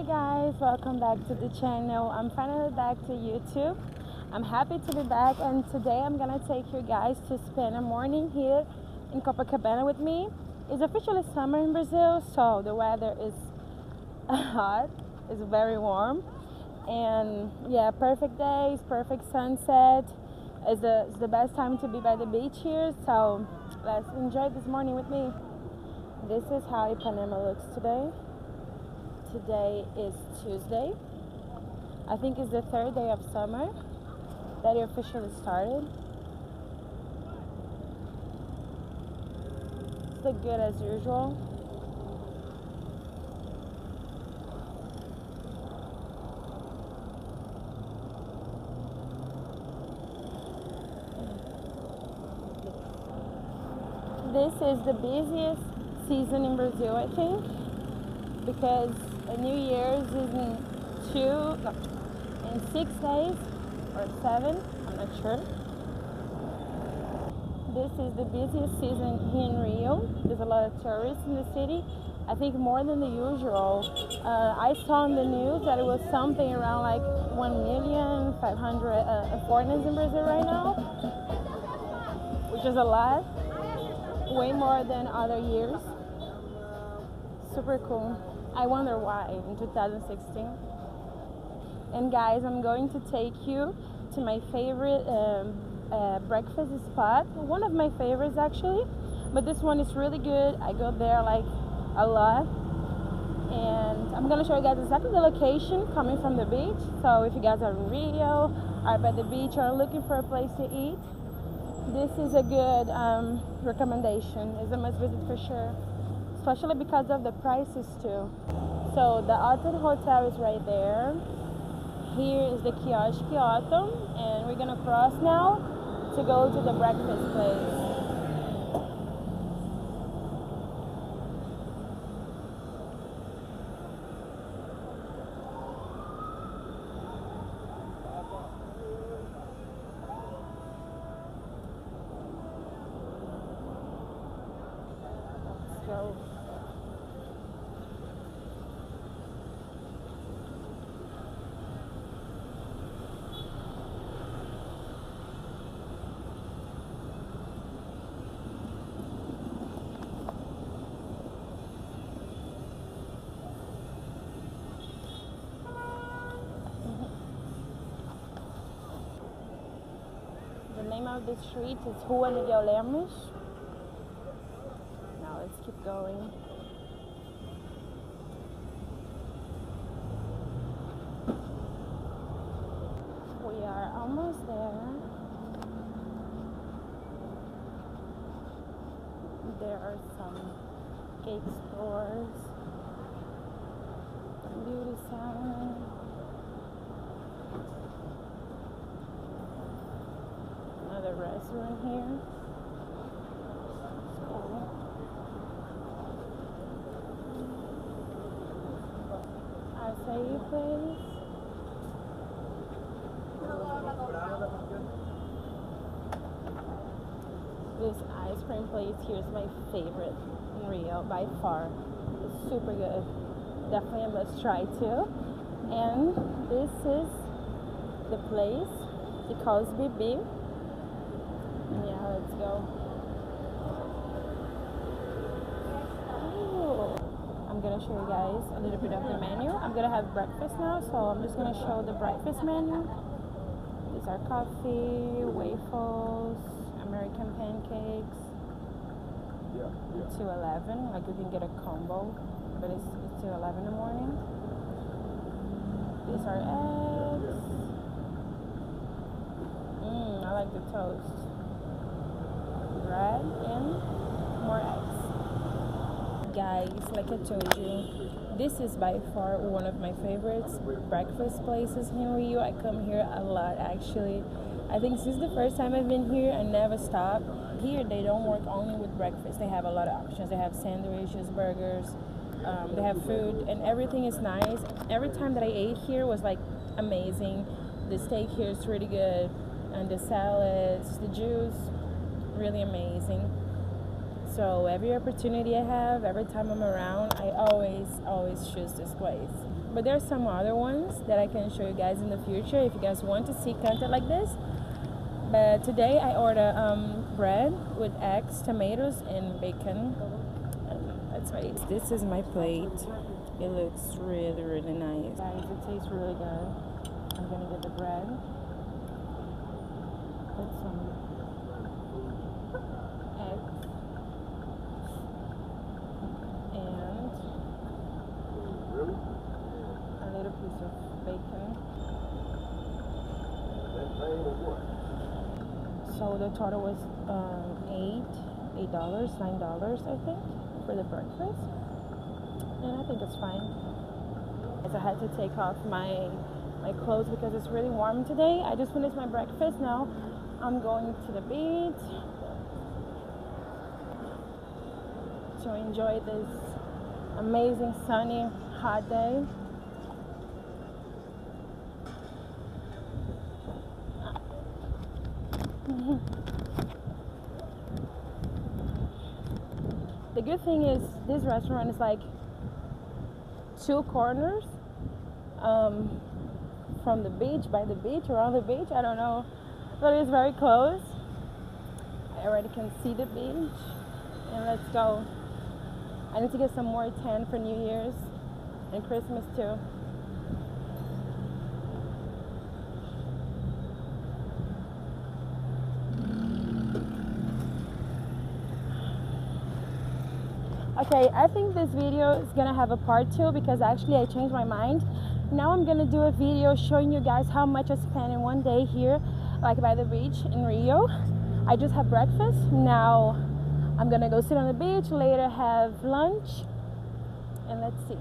Hi guys, welcome back to the channel. I'm finally back to YouTube. I'm happy to be back, and today I'm gonna take you guys to spend a morning here in Copacabana with me. It's officially summer in Brazil, so the weather is hot. It's very warm, and yeah, perfect days, perfect sunset. It's the best time to be by the beach here, so let's enjoy this morning with me. This is how Ipanema looks today. Today is Tuesday. I think it's the third day of summer that it officially started. It's look good as usual. This is the busiest season in Brazil, I think, because New Year's is in 6 days or 7, I'm not sure. This is the busiest season here in Rio. There's a lot of tourists in the city, I think more than the usual. I saw in the news that it was something around like 1,500,000 foreigners in Brazil right now, which is a lot, way more than other years. Super cool. I wonder why in 2016. And guys, I'm going to take you to my favorite breakfast spot. One of my favorites actually, but this one is really good. I go there like a lot, and I'm gonna show you guys exactly the location coming from the beach. So if you guys are in Rio, are by the beach, or looking for a place to eat, this is a good recommendation. It's a must visit for sure, especially because of the prices too. So the Hotel is right there. Here is the kiosk Kyoto, and we're gonna cross now to go to the breakfast place. Let's go. The name of the street is Miguel Lemos. Now let's keep going. We are almost there. There are some cake stores, beauty salon. Another restaurant here. It's cool. Acai place. This ice cream place here is my favorite in Rio by far. It's super good. Definitely a must try too. And this is the place. It calls Bibi. Yeah, let's go. Ooh. I'm gonna show you guys a little bit of the menu. I'm gonna have breakfast now, so I'm just gonna show the breakfast menu. These are coffee, waffles, American pancakes. It's 2:11. Like you can get a combo, but it's 2:11 in the morning. These are eggs. I like the toast. Bread and more eggs. Guys, like I told you, this is by far one of my favorites breakfast places in Rio. I come here a lot actually. I think since the first time I've been here, I never stop. Here they don't work only with breakfast. They have a lot of options. They have sandwiches, burgers, they have food, and everything is nice. Every time that I ate here was like amazing. The steak here is really good, and the salads, the juice, really amazing. So every opportunity I have, every time I'm around, I always choose this place. But there's some other ones that I can show you guys in the future if you guys want to see content like this. But today I ordered bread with eggs, tomatoes, and bacon. And that's right. This is my plate. It looks really, really nice. Guys, it tastes really good. I'm gonna get the bread with some eggs and a little piece of bacon. So the total was $8, $9, I think, for the breakfast. And I think it's fine. So I had to take off my clothes because it's really warm today. I just finished my breakfast. Now I'm going to the beach to enjoy this amazing sunny hot day. The good thing is this restaurant is like 2 corners from the beach, by the beach, around the beach, I don't know, but it's very close. I already can see the beach, and let's go. I need to get some more tan for New Year's and Christmas too. Okay, I think this video is gonna have a part 2 because actually I changed my mind. Now I'm gonna do a video showing you guys how much I spent in one day here, like by the beach in Rio. I just had breakfast. Now I'm gonna go sit on the beach, later have lunch, and let's see.